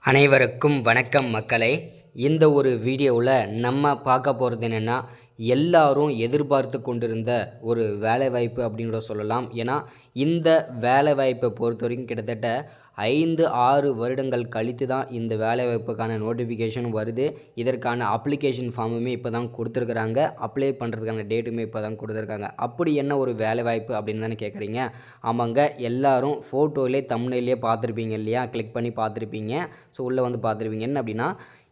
அனைவருக்கும் வணக்கம் மக்களே. இந்த ஒரு வீடியோவில் நம்ம பார்க்க போகிறது என்னென்னா, எல்லாரும் எதிர்பார்த்து கொண்டிருந்த ஒரு வேலைவாய்ப்பு அப்படின்ற சொல்லலாம். ஏன்னா இந்த வேலைவாய்ப்பை பொறுத்த வரைக்கும் கிட்டத்தட்ட 5-6 வருடங்கள் கழித்து தான் இந்த வேலைவாய்ப்புக்கான நோட்டிஃபிகேஷன் வருது. இதற்கான அப்ளிகேஷன் ஃபார்முமே இப்போ தான் கொடுத்துருக்குறாங்க. அப்ளை பண்ணுறதுக்கான டேட்டுமே இப்போ தான் கொடுத்துருக்காங்க. அப்படி என்ன ஒரு வேலைவாய்ப்பு அப்படின்னு தானே கேட்குறீங்க? ஆமாங்க, எல்லாரும் ஃபோட்டோவிலே தம்ப்நெயிலே பார்த்துருப்பீங்க இல்லையா? கிளிக் பண்ணி பார்த்துருப்பீங்க. ஸோ உள்ளே வந்து பார்த்துருப்பீங்க. என்ன அப்படின்னா,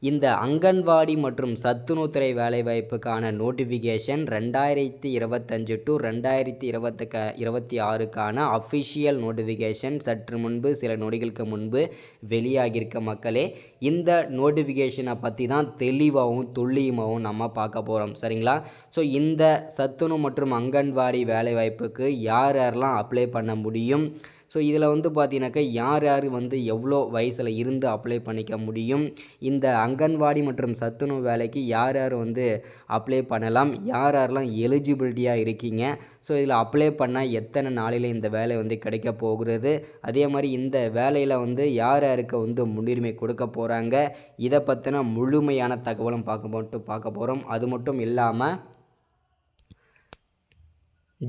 இந்த அங்கன்வாடி மற்றும் சத்துணவுத்துறை வேலைவாய்ப்புக்கான நோட்டிஃபிகேஷன் 2025 டு 2026க்கான அஃபிஷியல் நோட்டிஃபிகேஷன் சற்று முன்பு சில நொடிகளுக்கு முன்பு வெளியாகியிருக்க மக்களே. இந்த நோட்டிஃபிகேஷனை பற்றி தான் தெளிவாகவும் துல்லியமாகவும் நம்ம பார்க்க போகிறோம், சரிங்களா? ஸோ இந்த சத்துணவு மற்றும் அங்கன்வாடி வேலைவாய்ப்புக்கு யார் யாரெல்லாம் அப்ளை பண்ண முடியும், ஸோ இதில் வந்து பார்த்தீங்கன்னாக்கா யார் யார் வந்து எவ்வளோ வயசில் இருந்து அப்ளை பண்ணிக்க முடியும், இந்த அங்கன்வாடி மற்றும் சத்துணவு வேலைக்கு யார் யார் வந்து அப்ளை பண்ணலாம், யார் யாரெல்லாம் எலிஜிபிலிட்டியாக இருக்கீங்க, ஸோ இதில் அப்ளை பண்ணால் எத்தனை நாளில் இந்த வேலை வந்து கிடைக்க போகிறது, அதே மாதிரி இந்த வேலையில் வந்து யார் யாருக்கு வந்து முன்னுரிமை கொடுக்க போகிறாங்க, இதை பற்றின முழுமையான தகவலும் பார்க்க போகிறோம். அது மட்டும் இல்லாமல்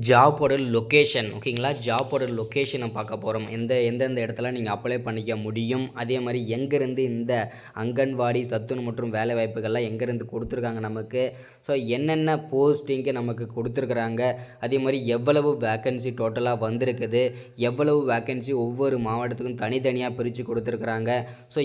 ஜாப்போட லொக்கேஷன், ஓகேங்களா? ஜாப்போட லொக்கேஷனை பார்க்க போகிறோம். எந்தெந்த இடத்துல நீங்கள் அப்ளை பண்ணிக்க முடியும், அதே மாதிரி எங்கேருந்து இந்த அங்கன்வாடி சத்துணவு மற்றும் வேலைவாய்ப்புகள்லாம் எங்கேருந்து கொடுத்துருக்காங்க நமக்கு, ஸோ என்னென்ன போஸ்டிங்கு நமக்கு கொடுத்துருக்குறாங்க, அதே மாதிரி எவ்வளவு வேக்கன்சி டோட்டலாக வந்திருக்குது, எவ்வளவு வேக்கன்சி ஒவ்வொரு மாவட்டத்துக்கும் தனித்தனியாக பிரித்து கொடுத்துருக்குறாங்க, ஸோ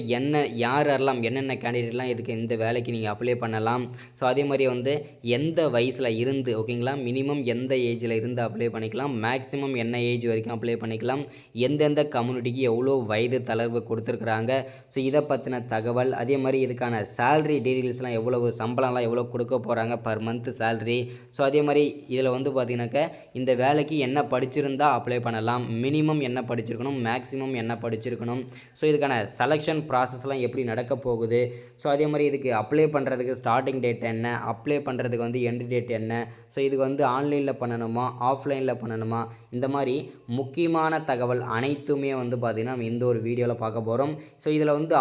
யாரெல்லாம் என்னென்ன கேண்டிடேட்லாம் இதுக்கு இந்த வேலைக்கு நீங்கள் அப்ளை பண்ணலாம், ஸோ அதே மாதிரி வந்து எந்த வயசில் இருந்து, ஓகேங்களா, மினிமம் எந்த ஏஜில் இருந்து அப்ளை பண்ணிக்கலாம், மேக்ஸிமம் என்ன ஏஜ் வரைக்கும் அப்ளை பண்ணிக்கலாம், எந்தெந்த கம்யூனிட்டிக்கு எவ்வளோ வயது தளர்வு கொடுத்துருக்குறாங்க, ஸோ இதை பற்றின தகவல், அதே மாதிரி இதுக்கான சேல்ரி டீட்டெயில்ஸ்லாம் எவ்வளவு சம்பளம்லாம் எவ்வளோ கொடுக்க போகிறாங்க பர் மந்த் சேல்ரி, ஸோ அதே மாதிரி இதில் வந்து பார்த்திங்கனாக்கா இந்த வேலைக்கு என்ன படிச்சிருந்தா அப்ளை பண்ணலாம், மினிமம் என்ன படிச்சிருக்கணும், மேக்ஸிமம் என்ன படிச்சிருக்கணும், ஸோ இதுக்கான செலெக்ஷன் ப்ராசஸ்லாம் எப்படி நடக்க போகுது, ஸோ அதே மாதிரி இதுக்கு அப்ளை பண்ணுறதுக்கு ஸ்டார்டிங் டேட் என்ன, அப்ளை பண்ணுறதுக்கு வந்து எண்ட் டேட் என்ன, ஸோ இதுக்கு வந்து ஆன்லைனில் பண்ணணுமா ஆஃப்லைனில் பண்ணணுமா, இந்த மாதிரி முக்கியமான தகவல் அனைத்துமே வந்து பார்த்திங்கன்னா நம்ம இந்த ஒரு வீடியோவில் பார்க்க போகிறோம். ஸோ இதில் வந்து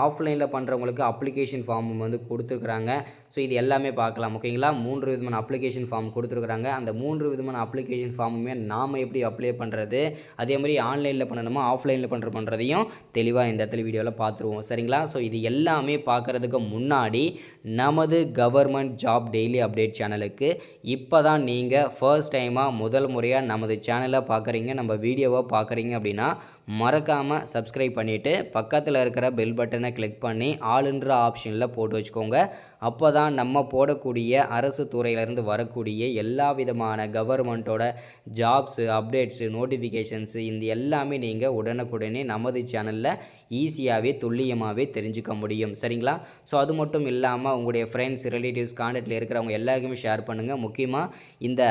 ஆஃப்லைனில் பண்ணுறவங்களுக்கு அப்ளிகேஷன் ஃபார்ம் வந்து கொடுத்துருக்குறாங்க. ஸோ இது எல்லாமே பார்க்கலாம், ஓகேங்களா? 3 விதமான அப்ளிகேஷன் ஃபார்ம் கொடுத்துருக்குறாங்க. அந்த 3 விதமான அப்ளிகேஷன் ஃபார்முமே நாம் எப்படி அப்ளை பண்ணுறது, அதே மாதிரி ஆன்லைனில் பண்ணணுமா ஆஃப்லைனில் பண்ணுறதையும் தெளிவாக இந்த இடத்துல வீடியோவில் பார்த்துருவோம், சரிங்களா? ஸோ இது எல்லாமே பார்க்குறதுக்கு முன்னாடி நமது கவர்மெண்ட் ஜாப் டெய்லி அப்டேட் சேனலுக்கு இப்போ தான் நீங்கள் ஃபர்ஸ்ட் டைமாக முதல் முறையாக நமது சேனலை பார்க்குறீங்க, நம்ம வீடியோவை பார்க்குறீங்க அப்படின்னா மறக்காமல் சப்ஸ்கிரைப் பண்ணிவிட்டு பக்கத்தில் இருக்கிற பெல் பட்டனை கிளிக் பண்ணி ஆளுன்ற ஆப்ஷனில் போட்டு வச்சுக்கோங்க. அப்போ தான் நம்ம போடக்கூடிய அரசு துறையிலேருந்து வரக்கூடிய எல்லா விதமான கவர்மெண்ட்டோட ஜாப்ஸு அப்டேட்ஸு நோட்டிஃபிகேஷன்ஸு இந்த எல்லாமே நீங்கள் உடனுக்குடனே நமது சேனலில் ஈஸியாகவே துல்லியமாகவே தெரிஞ்சுக்க முடியும், சரிங்களா? ஸோ அது மட்டும் இல்லாமல் உங்களுடைய ஃப்ரெண்ட்ஸ் ரிலேட்டிவ்ஸ் கான்டாக்டில் இருக்கிறவங்க எல்லாருக்குமே ஷேர் பண்ணுங்கள். முக்கியமாக இந்த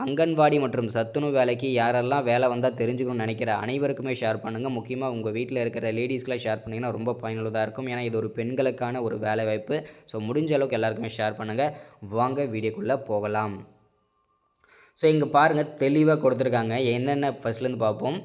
அங்கன்வாடி மற்றும் சத்துணவு வேலைக்கு யாரெல்லாம் வேலை வந்தால் தெரிஞ்சுக்கணும்னு நினைக்கிற அனைவருக்குமே ஷேர் பண்ணுங்கள். முக்கியமாக உங்கள் வீட்டில் இருக்கிற லேடிஸ்க்கெலாம் ஷேர் பண்ணிங்கன்னா ரொம்ப பயனுள்ளதாக இருக்கும். ஏன்னா இது ஒரு பெண்களுக்கான ஒரு வேலை வாய்ப்பு. ஸோ முடிஞ்ச அளவுக்கு எல்லாருக்குமே ஷேர் பண்ணுங்கள். வாங்க வீடியோக்குள்ளே போகலாம். ஸோ இங்கே பாருங்கள் தெளிவாக கொடுத்துருக்காங்க. என்னென்ன ஃபஸ்ட்லேருந்து பார்ப்போம்.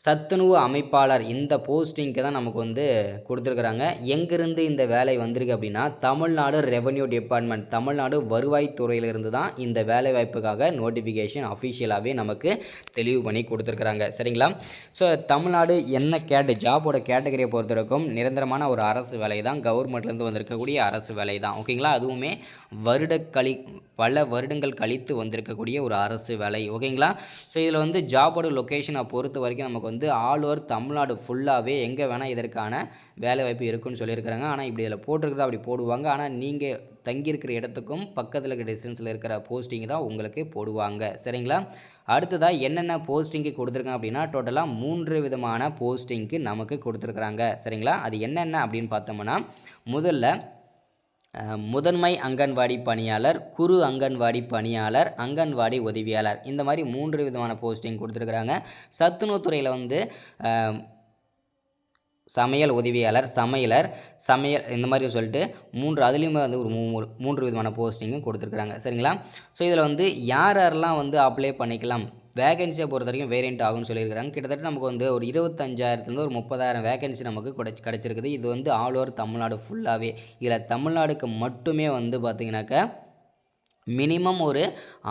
சத்துணவு அமைப்பாளர் இந்த போஸ்டிங்க்கு தான் நமக்கு வந்து கொடுத்துருக்குறாங்க. எங்கேருந்து இந்த வேலை வந்திருக்கு அப்படின்னா தமிழ்நாடு ரெவன்யூ டிபார்ட்மெண்ட், தமிழ்நாடு வருவாய்த்துறையிலிருந்து தான் இந்த வேலை வாய்ப்புக்காக நோட்டிஃபிகேஷன் அஃபிஷியலாகவே நமக்கு தெளிவு பண்ணி கொடுத்துருக்குறாங்க, சரிங்களா? ஸோ தமிழ்நாடு என்ன ஜாபோட கேட்டகரியை பொறுத்த வரைக்கும் நிரந்தரமான ஒரு அரசு வேலை தான், கவர்மெண்ட்லேருந்து வந்திருக்கக்கூடிய அரசு வேலை தான், ஓகேங்களா? அதுவுமே பல வருடங்கள் கழித்து வந்திருக்கக்கூடிய ஒரு அரசு வேலை, ஓகேங்களா? ஸோ இதில் வந்து ஜாபோட லொக்கேஷனை பொறுத்த வரைக்கும் நமக்கு வந்து ஆல் ஓவர் தமிழ்நாடு ஃபுல்லாகவே எங்கே வேணால் இதற்கான வேலை வாய்ப்பு இருக்குன்னு சொல்லியிருக்கிறாங்க. ஆனால் இப்படி இதில் போட்டிருக்கிறதா அப்படி போடுவாங்க. ஆனால் நீங்கள் தங்கியிருக்கிற இடத்துக்கும் பக்கத்தில் இருக்கிற டிஸ்டன்ஸில் இருக்கிற போஸ்டிங் தான் உங்களுக்கு போடுவாங்க, சரிங்களா? அடுத்ததாக என்னென்ன போஸ்டிங்கு கொடுத்துருக்காங்க அப்படின்னா டோட்டலாக 3 விதமான போஸ்டிங்க்கு நமக்கு கொடுத்துருக்குறாங்க, சரிங்களா? அது என்னென்ன அப்படின்னு பார்த்தோம்னா முதன்மை அங்கன்வாடி பணியாளர், குறு அங்கன்வாடி பணியாளர், அங்கன்வாடி உதவியாளர், இந்த மாதிரி 3 விதமான போஸ்டிங் கொடுத்துருக்குறாங்க. சத்துணவுத்துறையில் வந்து சமையல் உதவியாளர், சமையல் இந்த மாதிரி சொல்லிட்டு அதுலேயுமே வந்து ஒரு 3 விதமான போஸ்டிங்கும் கொடுத்துருக்குறாங்க, சரிங்களா? ஸோ இதில் வந்து யாரெல்லாம் வந்து அப்ளை பண்ணிக்கலாம், வேகன்சியை பொறுத்த வரைக்கும் வேரியண்ட் ஆகும்னு சொல்லியிருக்காங்க. கிட்டத்தட்ட நமக்கு வந்து ஒரு 25,000 ஒரு 30,000 வேகன்சி நமக்கு கிடச்சிருக்குது. இது வந்து ஆல் ஓவர் தமிழ்நாடு ஃபுல்லாகவே. இதில் தமிழ்நாடுக்கு மட்டுமே வந்து பார்த்திங்கனாக்கா மினிமம் ஒரு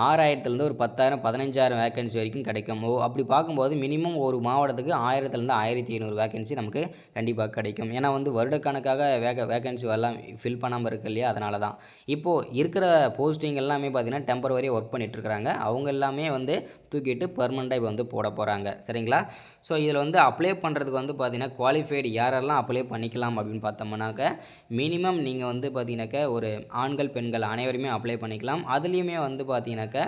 6,000 ஒரு 10,000 15,000 வேகன்சி வரைக்கும் கிடைக்கும். அப்படி பார்க்கும்போது மினிமம் ஒரு மாவட்டத்துக்கு 1000 1500 வேகன்சி நமக்கு கண்டிப்பாக கிடைக்கும். ஏன்னா வந்து வருடக்கணக்காக வேகன்சி எல்லாம் ஃபில் பண்ணாமல் இருக்கு இல்லையா, அதனால தான். இப்போது இருக்கிற போஸ்டிங் எல்லாமே பார்த்திங்கன்னா டெம்பரவரியாக ஒர்க் பண்ணிகிட்ருக்குறாங்க. அவங்க எல்லாமே வந்து தூக்கிட்டு பெர்மனெண்ட்டாக இப்போ வந்து போட போகிறாங்க. சரிங்களா? ஸோ இதில் வந்து அப்ளை பண்ணுறதுக்கு வந்து பார்த்திங்கன்னா குவாலிஃபைடு யாரெல்லாம் அப்ளை பண்ணிக்கலாம் அப்படின்னு பார்த்தோம்னாக்க மினிமம் நீங்கள் வந்து பார்த்திங்கனாக்கா ஒரு ஆண்கள் பெண்கள் அனைவருமே அப்ளை பண்ணிக்கலாம். அதுலேயுமே வந்து பார்த்தீங்கன்னாக்கா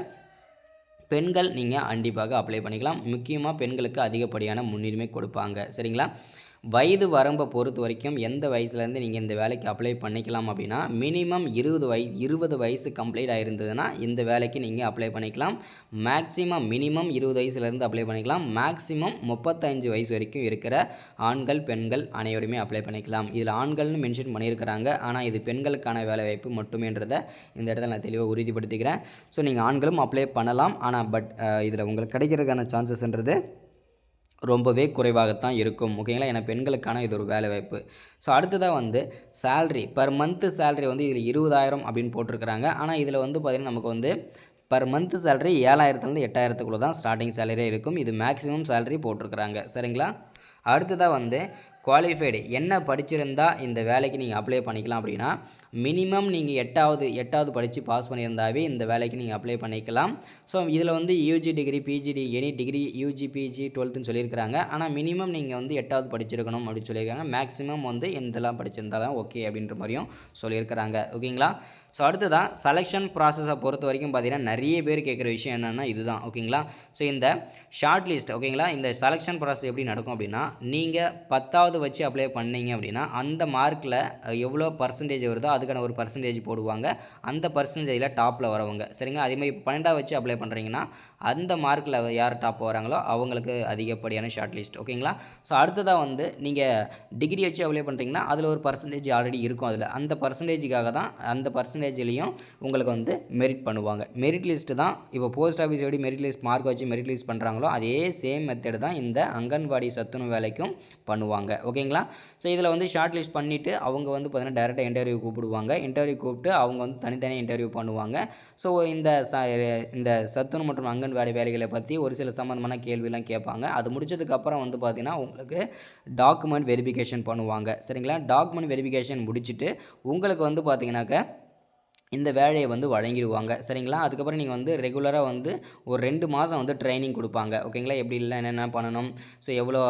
பெண்கள் நீங்கள் கண்டிப்பாக அப்ளை பண்ணிக்கலாம். முக்கியமாக பெண்களுக்கு அதிகப்படியான முன்னுரிமை கொடுப்பாங்க. சரிங்களா? வயது வரம்பை பொறுத்த வரைக்கும் எந்த வயசுலேருந்து நீங்கள் இந்த வேலைக்கு அப்ளை பண்ணிக்கலாம் அப்படின்னா மினிமம் 20 வயசு கம்ப்ளீட் ஆகிருந்ததுன்னா இந்த வேலைக்கு நீங்கள் அப்ளை பண்ணிக்கலாம். மேக்ஸிமம் மினிமம் 20 வயசுலேருந்து அப்ளை பண்ணிக்கலாம். மேக்ஸிமம் 35 வயசு வரைக்கும் இருக்கிற ஆண்கள் பெண்கள் அனைவருமே அப்ளை பண்ணிக்கலாம். இதில் ஆண்கள்னு மென்ஷன் பண்ணியிருக்கிறாங்க. ஆனால் இது பெண்களுக்கான வேலைவாய்ப்பு மட்டுமேன்றதை இந்த இடத்துல நான் தெளிவாக உறுதிப்படுத்திக்கிறேன். ஸோ நீங்கள் ஆண்களும் அப்ளை பண்ணலாம். ஆனால் இதில் உங்களுக்கு கிடைக்கிறதுக்கான சான்சஸ்ன்றது ரொம்பவே குறைவாகத்தான் இருக்கும். ஓகேங்களா? ஏன்னா பெண்களுக்கான இது ஒரு வேலைவாய்ப்பு. ஸோ அடுத்ததாக வந்து சேல்ரி பர் மந்த்து சேல்ரி வந்து இதில் 20,000 அப்படின்னு போட்டிருக்கிறாங்க. ஆனால் இதில் வந்து பார்த்திங்கன்னா நமக்கு வந்து பர் மந்த்து சேல்ரி 7,000 8,000 தான் ஸ்டார்டிங் சேலரியே இருக்கும். இது மேக்ஸிமம் சேல்ரி போட்டிருக்கிறாங்க. சரிங்களா? அடுத்ததாக வந்து குவாலிஃபைடு என்ன படிச்சிருந்தா இந்த வேலைக்கு நீங்கள் அப்ளை பண்ணிக்கலாம் அப்படின்னா மினிமம் நீங்கள் எட்டாவது படித்து பாஸ் பண்ணியிருந்தாவே இந்த வேலைக்கு நீங்கள் அப்ளை பண்ணிக்கலாம். ஸோ இதில் வந்து UG degree PGD any degree UG PG 12ன்னு சொல்லியிருக்கிறாங்க. ஆனால் மினிமம் நீங்கள் வந்து 8வது படிச்சிருக்கணும் அப்படின்னு சொல்லியிருக்காங்க. மேக்ஸிமம் வந்து இதெல்லாம் படிச்சிருந்தாலும் ஓகே அப்படின்ற மாதிரியும் சொல்லியிருக்கிறாங்க. ஓகேங்களா? ஸோ அடுத்ததான் செலெக்ஷன் ப்ராசஸை பொறுத்த வரைக்கும் பார்த்திங்கன்னா நிறைய பேர் கேட்குற விஷயம் என்னென்னா இதுதான். ஓகேங்களா? ஸோ இந்த ஷார்ட் லிஸ்ட் ஓகேங்களா, இந்த செலெக்ஷன் ப்ராசஸ் எப்படி நடக்கும் அப்படின்னா நீங்கள் 10வது வச்சு அப்ளை பண்ணீங்க அப்படின்னா அந்த மார்க்கில் எவ்வளோ பர்சன்டேஜ் வருதோ அதுக்கான ஒரு பர்சன்டேஜ் போடுவாங்க. அந்த பர்சன்டேஜில் டாப்பில் வரவங்க. சரிங்களா? அதேமாதிரி இப்போ 12வது வச்சு அப்ளை பண்ணுறீங்கன்னா அந்த மார்க்கில் யார் டாப் வராங்களோ அவங்களுக்கு அதிகப்படியான ஷார்ட் லிஸ்ட். ஓகேங்களா? ஸோ அடுத்ததாக வந்து நீங்கள் டிகிரி வச்சு அப்ளை பண்ணுறீங்கன்னா அதில் ஒரு பர்சன்டேஜ் ஆல்ரெடி இருக்கும். அதில் அந்த பர்சன்டேஜுக்காக தான் அந்த பர்சன்டேஜ்லேயும் உங்களுக்கு வந்து மெரிட் பண்ணுவாங்க. மெரிட் லிஸ்ட்டு தான் இப்போ போஸ்ட் ஆஃபீஸ் எப்படி மெரிட் லிஸ்ட் மார்க் வச்சு மெரிட் லிஸ்ட் பண்ணுறாங்களோ அதே சேம் மெத்தட் தான் இந்த அங்கன்வாடி சத்துணவு வேலைக்கும் பண்ணுவாங்க. ஓகேங்களா? ஸோ இதில் வந்து ஷார்ட் லிஸ்ட் பண்ணிவிட்டு அவங்க வந்து பார்த்திங்கன்னா டேரெக்டாக இன்டர்வியூ கூப்பிடுவாங்க. இன்டர்வியூ கூப்பிட்டு அவங்க வந்து தனித்தனியாக இன்டர்வியூ பண்ணுவாங்க. ஸோ இந்த சத்துணவு மற்றும் அங்கன்வாடி வேலைகளை பற்றி ஒரு சில சம்மந்தமான கேள்வியெல்லாம் கேட்பாங்க. அது முடிச்சதுக்கப்புறம் வந்து பார்த்திங்கன்னா உங்களுக்கு டாக்குமெண்ட் வெரிஃபிகேஷன் பண்ணுவாங்க. சரிங்களா? டாக்குமெண்ட் வெரிஃபிகேஷன் முடிச்சுட்டு உங்களுக்கு வந்து பார்த்திங்கனாக்கா இந்த வேலையை வந்து வழங்கிடுவாங்க. சரிங்களா? அதுக்கப்புறம் நீங்கள் வந்து ரெகுலராக வந்து ஒரு 2 மாதம் வந்து ட்ரைனிங் கொடுப்பாங்க. ஓகேங்களா? எப்படி இல்லை என்னென்ன பண்ணணும், ஸோ எவ்வளோ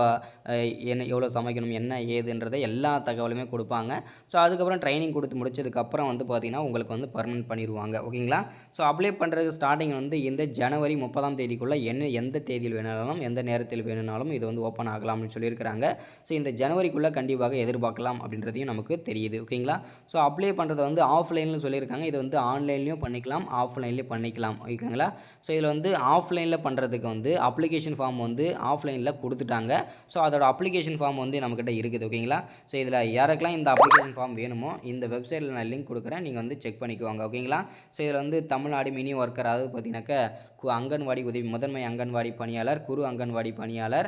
சமைக்கணும், என்ன ஏதுன்றதை எல்லா தகவலுமே கொடுப்பாங்க. ஸோ அதுக்கப்புறம் ட்ரைனிங் கொடுத்து முடிச்சதுக்கப்புறம் வந்து பார்த்திங்கன்னா உங்களுக்கு வந்து பர்மனெண்ட் பண்ணிடுவாங்க. ஓகேங்களா? ஸோ அப்ளை பண்ணுறதுக்கு ஸ்டார்டிங் வந்து இந்த ஜனவரி 30ஆம் தேதிக்குள்ளே எந்த தேதியில் வேணாலும் எந்த நேரத்தில் வேணும்னாலும் இது வந்து ஓப்பன் ஆகலாம்னு சொல்லியிருக்கிறாங்க. ஸோ இந்த ஜனவரிக்குள்ளே கண்டிப்பாக எதிர்பார்க்கலாம் அப்படின்றதையும் நமக்கு தெரியுது. ஓகேங்களா? ஸோ அப்ளை பண்ணுறதை வந்து ஆஃப்லைனில் சொல்லியிருக்காங்க. இது வந்து ஆன்லைன்லேயும் பண்ணிக்கலாம், ஆஃப்லைன்லேயும் பண்ணிக்கலாம். ஓகேங்களா? ஸோ இதில் வந்து ஆஃப்லைனில் பண்ணுறதுக்கு வந்து அப்ளிகேஷன் ஃபார்ம் வந்து ஆஃப்லைனில் கொடுத்துட்டாங்க. ஸோ அதோட அப்ளிகேஷன் ஃபார்ம் வந்து நம்மக்கிட்ட இருக்குது. ஓகேங்களா? ஸோ இதில் யாருக்கெல்லாம் இந்த அப்ளிகேஷன் ஃபார்ம் வேணுமோ இந்த வெப்சைட்டில் நான் லிங்க் கொடுக்குறேன், நீங்கள் வந்து செக் பண்ணிக்குவாங்க. ஓகேங்களா? ஸோ இதில் வந்து தமிழ்நாடு மினி ஒர்க்கர், அதாவது பார்த்தீங்கன்னாக்கா அங்கன்வாடி முதன்மை அங்கன்வாடி பணியாளர், குறு அங்கன்வாடி பணியாளர்,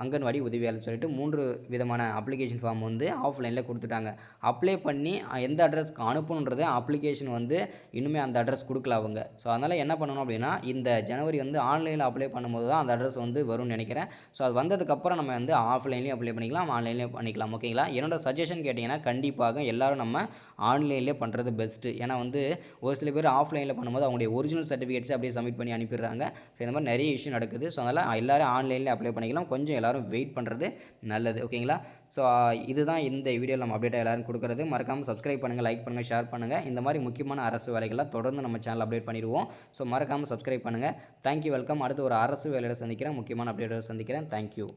அங்கன்வாடி உதவியாளர் சொல்லிட்டு 3 விதமான அப்ளிகேஷன் ஃபார்ம் வந்து ஆஃப்லைனில் கொடுத்துட்டாங்க. அப்ளை பண்ணி எந்த அட்ரஸ்க்கு அனுப்பணுன்றதை அப்ளிகேஷன் வந்து இன்னுமே அந்த அட்ரஸ் கொடுக்கல அவங்க. ஸோ அதனால் என்ன பண்ணணும் அப்படின்னா இந்த ஜனவரி வந்து ஆன்லைனில் அப்ளை பண்ணும்போது தான் அந்த அட்ரஸ் வந்து வரும்னு நினைக்கிறேன். ஸோ அது வந்ததுக்கப்புறம் நம்ம வந்து ஆஃப்லைன்லேயும் அப்ளை பண்ணிக்கலாம், ஆன்லைன்லேயும் பண்ணிக்கலாம். ஓகேங்களா? என்னோட சஜஷன் கேட்டிங்கன்னா கண்டிப்பாக எல்லோரும் நம்ம ஆன்லைன்லேயே பண்ணுறது பெஸ்ட்டு. ஏன்னா வந்து ஒரு சில பேர் ஆஃப்லைனில் பண்ணும்போது அவங்களுடைய ஒரிஜினல் சர்டிஃபிகேட்ஸை அப்படியே சப்மிட் பண்ணி அனுப்பிடுறாங்க. ஸோ இந்த மாதிரி நிறைய இஷ்யூ நடக்குது. ஸோ அதனால் எல்லோரும் ஆன்லைன்லேயே அப்ளை பண்ணிக்கலாம். கொஞ்சம் எல்லோரும் வெயிட் பண்ணுறது நல்லது. ஓகேங்களா? ஸோ இதுதான் இந்த வீடியோவில் நம்ம அப்டேட்டாக எல்லோரும் கொடுக்குறது. மறக்காமல் சப்ஸ்கிரைப் பண்ணுங்கள், லைக் பண்ணுங்கள், ஷேர் பண்ணுங்கள். இந்த மாதிரி முக்கியமான அரசு வேலைகள்லாம் தொடர்ந்து நம்ம சேனல் அப்டேட் பண்ணிடுவோம். ஸோ மறக்காமல் சப்ஸ்கிரைப் பண்ணுங்கள். Thank you, welcome. அடுத்து ஒரு அரசு வேலையோட சந்திக்கிறேன், முக்கியமான அப்டேட்டோட சந்திக்கிறேன். தேங்க்யூ.